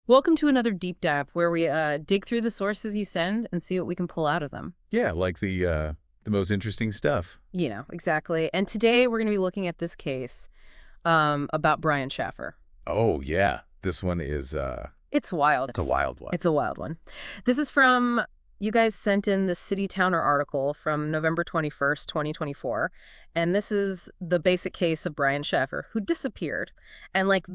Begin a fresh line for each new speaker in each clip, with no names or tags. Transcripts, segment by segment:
Welcome to another deep dive where we dig through the sources you send and see what we can pull out of them.
Yeah, like the most interesting stuff.
You know, exactly. And today we're going to be looking at this case about Brian Shaffer.
Oh yeah, this one is
It's wild.
it's a wild one.
It's a wild one. This is from, you guys sent in the City Towner article from November 21st, 2024. And this is the basic case of Brian Shaffer, who disappeared. And like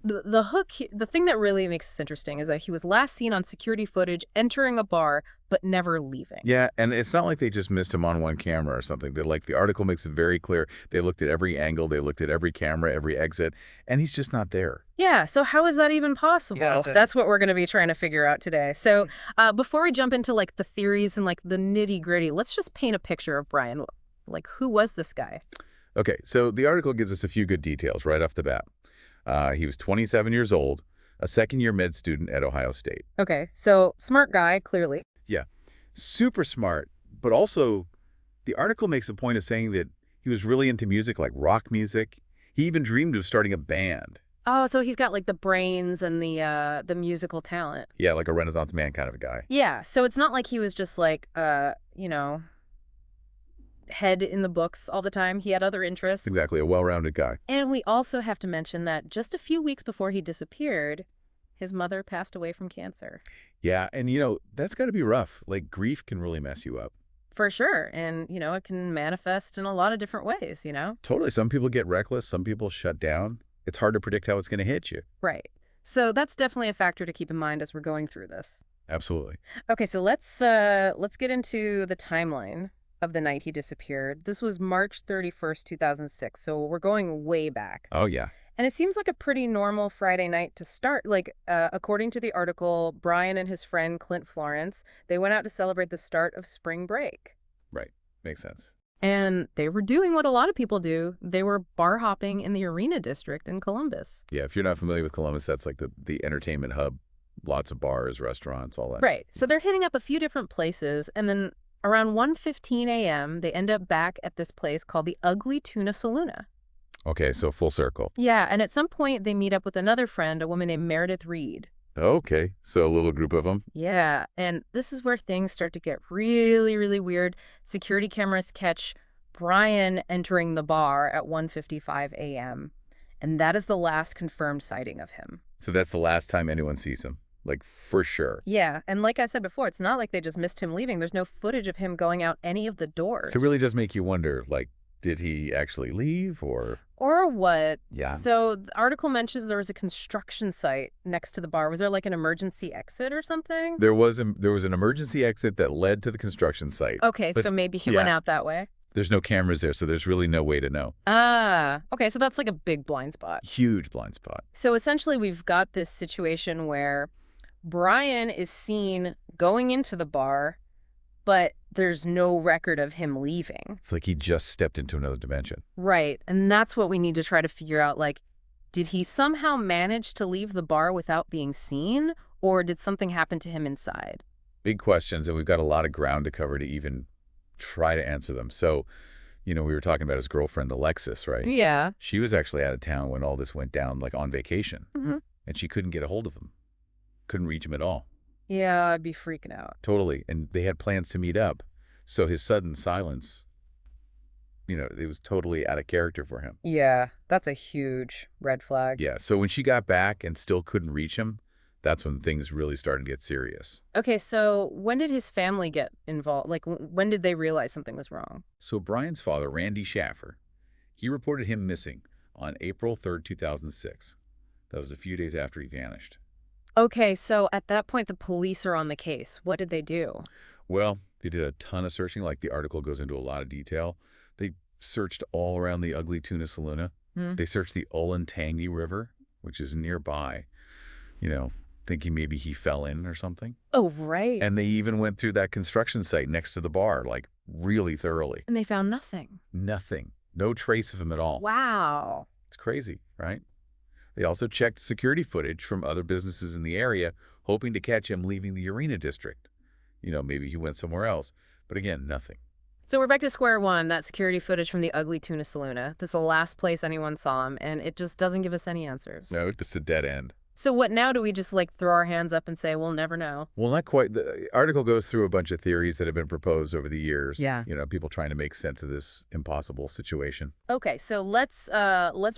the hook, the thing that really makes this interesting is that he was last seen on security footage entering a bar, but never leaving.
Yeah, and it's not like they just missed him on one camera or something. They the article makes it very clear. They looked at every angle, they looked at every camera, every exit, and he's just not there.
Yeah, so how is that even possible?
Yeah,
That's what we're going to be trying to figure out today. So before we jump into like the theories and like the nitty gritty, let's just paint a picture of Brian. Like, who was this guy?
Okay, so the article gives us a few good details right off the bat. He was 27 years old, a second-year med student at Ohio State.
Okay, so smart guy, clearly.
Yeah, super smart, but also the article makes a point of saying that he was really into music, like rock music. He even dreamed of starting a band.
Oh, so he's got like the brains and the musical talent.
Yeah, like a Renaissance man kind of a guy.
Yeah, so it's not like he was just like, you know, head in the books all the time. He had other interests.
Exactly, a well-rounded guy.
And we also have to mention that just a few weeks before he disappeared, his mother passed away from cancer.
Yeah, and that's got to be rough. Like, grief can really mess you up.
For sure. And, you know, it can manifest in a lot of different ways, you know?
Totally. Some people get reckless. Some people shut down. It's hard to predict how it's going to hit you.
Right. So that's definitely a factor to keep in mind as we're going through this.
Absolutely.
Okay, so let's get into the timeline of the night he disappeared. This was March 31st, 2006. So we're going way back.
Oh, yeah.
And it seems like a pretty normal Friday night to start. Like, according to the article, Brian and his friend Clint Florence, they went out to celebrate the start of spring break.
Right. Makes sense.
And they were doing what a lot of people do. They were bar hopping in the Arena District in Columbus.
Yeah, if you're not familiar with Columbus, that's like the entertainment hub. Lots of bars, restaurants, all that.
Right. So they're hitting up a few different places. And then around 1:15 a.m., they end up back at this place called the Ugly Tuna Saloona.
Okay, so full circle.
Yeah, and at some point, they meet up with another friend, a woman named Meredith Reed.
Okay, so a little group of them.
Yeah, and this is where things start to get really, really weird. Security cameras catch Brian entering the bar at 1:55 a.m., and that is the last confirmed sighting of him.
So that's the last time anyone sees him, like for sure.
Yeah, and like I said before, it's not like they just missed him leaving. There's no footage of him going out any of the doors.
So it really does make you wonder, like, did he actually leave or?
Or what?
Yeah.
So the article mentions there was a construction site next to the bar. Was there like an emergency exit or something?
There was an emergency exit that led to the construction site.
Okay,
But
so maybe he went out that way.
There's no cameras there, so there's really no way to know.
Ah, okay, so that's like a big blind spot.
Huge blind spot.
So essentially we've got this situation where Brian is seen going into the bar, but there's no record of him leaving.
It's like he just stepped into another dimension.
Right, and that's what we need to try to figure out, like, did he somehow manage to leave the bar without being seen, or did something happen to him inside?
Big questions, and we've got a lot of ground to cover to even try to answer them. So, we were talking about his girlfriend, Alexis, right?
Yeah.
She was actually out of town when all this went down, like on vacation, and she couldn't get a hold of him. Couldn't reach him at all.
Yeah, I'd be freaking out.
Totally, and they had plans to meet up. So his sudden silence, it was totally out of character for him.
Yeah, that's a huge red flag.
Yeah, so when she got back and still couldn't reach him, that's when things really started to get serious.
Okay, so when did his family get involved? Like, when did they realize something was wrong?
So Brian's father, Randy Shaffer, he reported him missing on April 3rd, 2006. That was a few days after he vanished.
Okay, so at that point, the police are on the case. What did they do?
Well, they did a ton of searching, like the article goes into a lot of detail. They searched all around the Ugly Tuna Saloona. They searched the Olentangy River, which is nearby, thinking maybe he fell in or something.
Oh, right.
And they even went through that construction site next to the bar, like really thoroughly.
And they found nothing.
Nothing. No trace of him at all.
Wow.
It's crazy, right? They also checked security footage from other businesses in the area, hoping to catch him leaving the Arena District. Maybe he went somewhere else. But again, nothing.
So we're back to square one, that security footage from the Ugly Tuna Saloona. This is the last place anyone saw him, and it just doesn't give us any answers.
No, just a dead end.
So what now? Do we just like throw our hands up and say, we'll never know?
Well, not quite. The article goes through a bunch of theories that have been proposed over the years.
Yeah.
People trying to make sense of this impossible situation.
Okay, so let's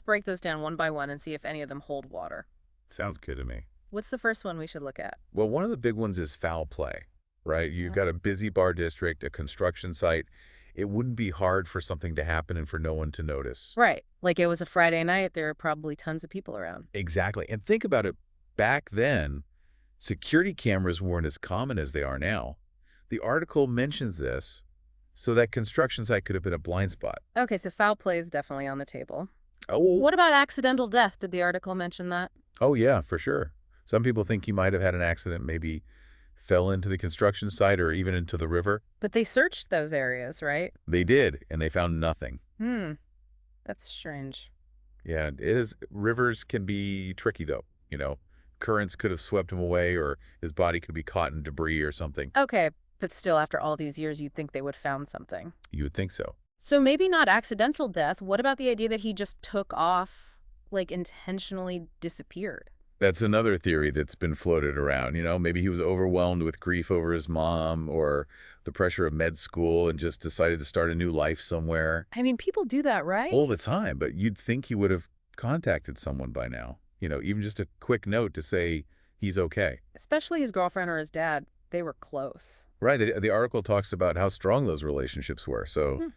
break those down one by one and see if any of them hold water.
Sounds good to me.
What's the first one we should look at?
Well, one of the big ones is foul play, right? You've got a busy bar district, a construction site. It wouldn't be hard for something to happen and for no one to notice.
Right. Like it was a Friday night, there are probably tons of people around.
Exactly. And think about it. Back then, security cameras weren't as common as they are now. The article mentions this, so that construction site could have been a blind spot.
Okay, so foul play is definitely on the table.
Oh,
What about accidental death? Did the article mention that?
oh yeah, for sure. Some people think he might have had an accident, maybe fell into the construction site or even into the river.
But they searched those areas, right?
They did, and they found nothing.
That's strange.
Yeah, it is. Rivers can be tricky, though. Currents could have swept him away, or his body could be caught in debris or something.
Okay, but still, after all these years, you'd think they would found something.
You would think so.
So maybe not accidental death. What about the idea that he just took off, like intentionally disappeared?
That's another theory that's been floated around. Maybe he was overwhelmed with grief over his mom or the pressure of med school and just decided to start a new life somewhere.
I mean, people do that, right?
All the time, but you'd think he would have contacted someone by now. Even just a quick note to say he's okay.
Especially his girlfriend or his dad. They were close.
Right. The article talks about how strong those relationships were. So,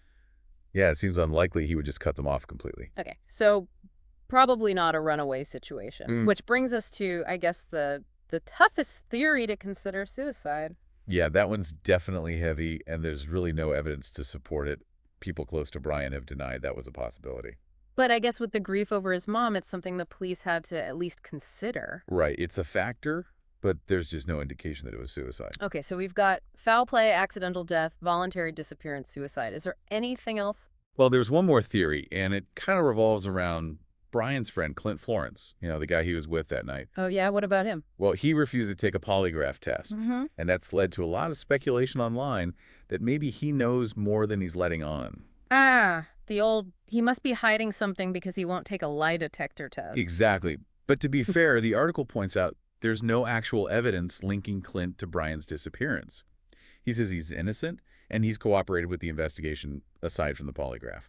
yeah, it seems unlikely he would just cut them off completely.
Okay, so probably not a runaway situation, which brings us to, I guess, the toughest theory to consider suicide.
Yeah, that one's definitely heavy, and there's really no evidence to support it. People close to Brian have denied that was a possibility.
But I guess with the grief over his mom, it's something the police had to at least consider.
Right. It's a factor, but there's just no indication that it was suicide.
Okay, so we've got foul play, accidental death, voluntary disappearance, suicide. Is there anything else?
Well, there's one more theory, and it kind of revolves around Brian's friend, Clint Florence, the guy he was with that night.
Oh, yeah? What about him?
Well, he refused to take a polygraph test, and that's led to a lot of speculation online that maybe he knows more than he's letting on.
Ah, he must be hiding something because he won't take a lie detector test.
Exactly. But to be fair, the article points out there's no actual evidence linking Clint to Brian's disappearance. He says he's innocent, and he's cooperated with the investigation aside from the polygraph.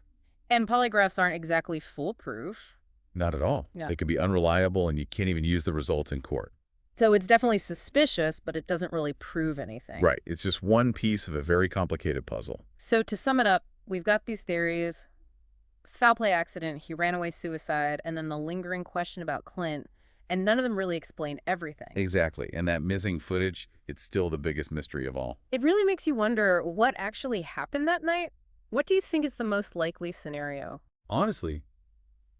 And polygraphs aren't exactly foolproof.
Not at all.
Yeah.
They could be unreliable, and you can't even use the results in court.
So it's definitely suspicious, but it doesn't really prove anything.
Right. It's just one piece of a very complicated puzzle.
So to sum it up, we've got these theories: foul play accident, he ran away, suicide, and then the lingering question about Clint, and none of them really explain everything.
Exactly. And that missing footage, it's still the biggest mystery of all.
It really makes you wonder what actually happened that night. What do you think is the most likely scenario?
Honestly,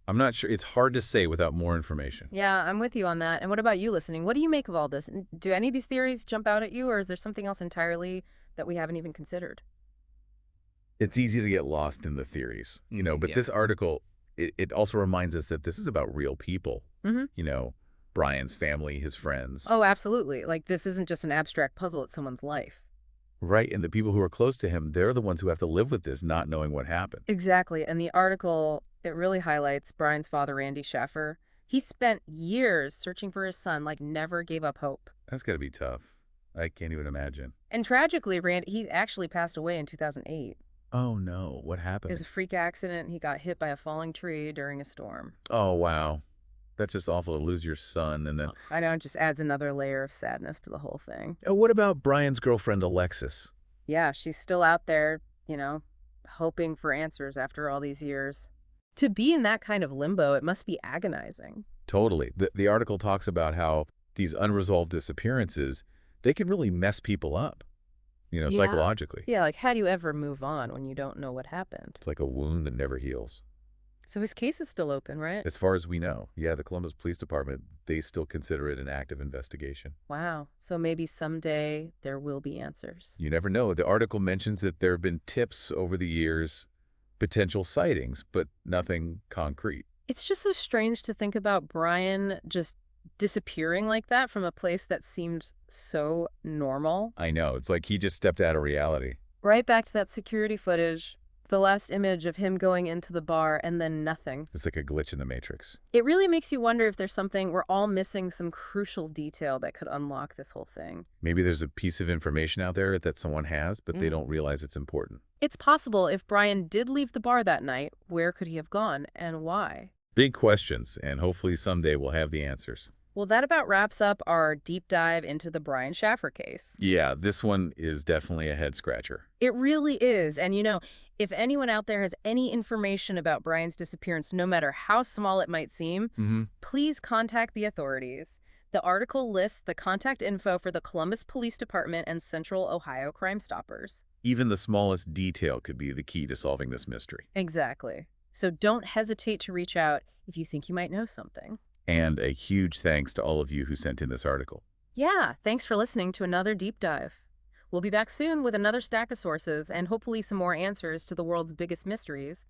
I'm not sure. It's hard to say without more information.
Yeah, I'm with you on that. And what about you listening? What do you make of all this? Do any of these theories jump out at you, or is there something else entirely that we haven't even considered?
It's easy to get lost in the theories, but this article, it also reminds us that this is about real people, Brian's family, his friends.
Oh, absolutely. Like, this isn't just an abstract puzzle, it's someone's life.
Right, and the people who are close to him, they're the ones who have to live with this, not knowing what happened.
Exactly. And the article, it really highlights Brian's father, Randy Shaffer. He spent years searching for his son, like never gave up hope.
That's got to be tough. I can't even imagine.
And tragically, he actually passed away in 2008.
Oh, no. What
It
happened?
was a freak accident. He got hit by a falling tree during a storm.
Oh, wow. That's just awful to lose your son. And then,
I know, it just adds another layer of sadness to the whole thing.
what about Brian's girlfriend, Alexis?
Yeah, she's still out there, hoping for answers after all these years. To be in that kind of limbo, it must be agonizing.
Totally. The article talks about how these unresolved disappearances, they can really mess people up,
Yeah.
psychologically.
Yeah, like how do you ever move on when you don't know what happened?
It's like a wound that never heals.
So his case is still open, right?
As far as we know, yeah, the Columbus Police Department, they still consider it an active investigation.
Wow. So maybe someday there will be answers.
You never know. The article mentions that there have been tips over the years, potential sightings, but nothing concrete.
It's just so strange to think about Brian just disappearing like that from a place that seemed so normal.
I know. It's like he just stepped out of reality.
Right back to that security footage, The last image of him going into the bar and then nothing.
It's like a glitch in the matrix.
It really makes you wonder if there's something we're all missing, some crucial detail that could unlock this whole thing.
Maybe there's a piece of information out there that someone has, but they
Mm.
don't realize it's important.
It's possible if Brian did leave the bar that night, where could he have gone and why?
Big questions, and hopefully someday we'll have the answers.
Well, that about wraps up our deep dive into the Brian Shaffer case.
Yeah, this one is definitely a head scratcher.
It really is. And if anyone out there has any information about Brian's disappearance, no matter how small it might seem, please contact the authorities. The article lists the contact info for the Columbus Police Department and Central Ohio Crime Stoppers.
Even the smallest detail could be the key to solving this mystery.
Exactly. So don't hesitate to reach out if you think you might know something.
And a huge thanks to all of you who sent in this article.
Yeah, thanks for listening to another deep dive. We'll be back soon with another stack of sources and hopefully some more answers to the world's biggest mysteries.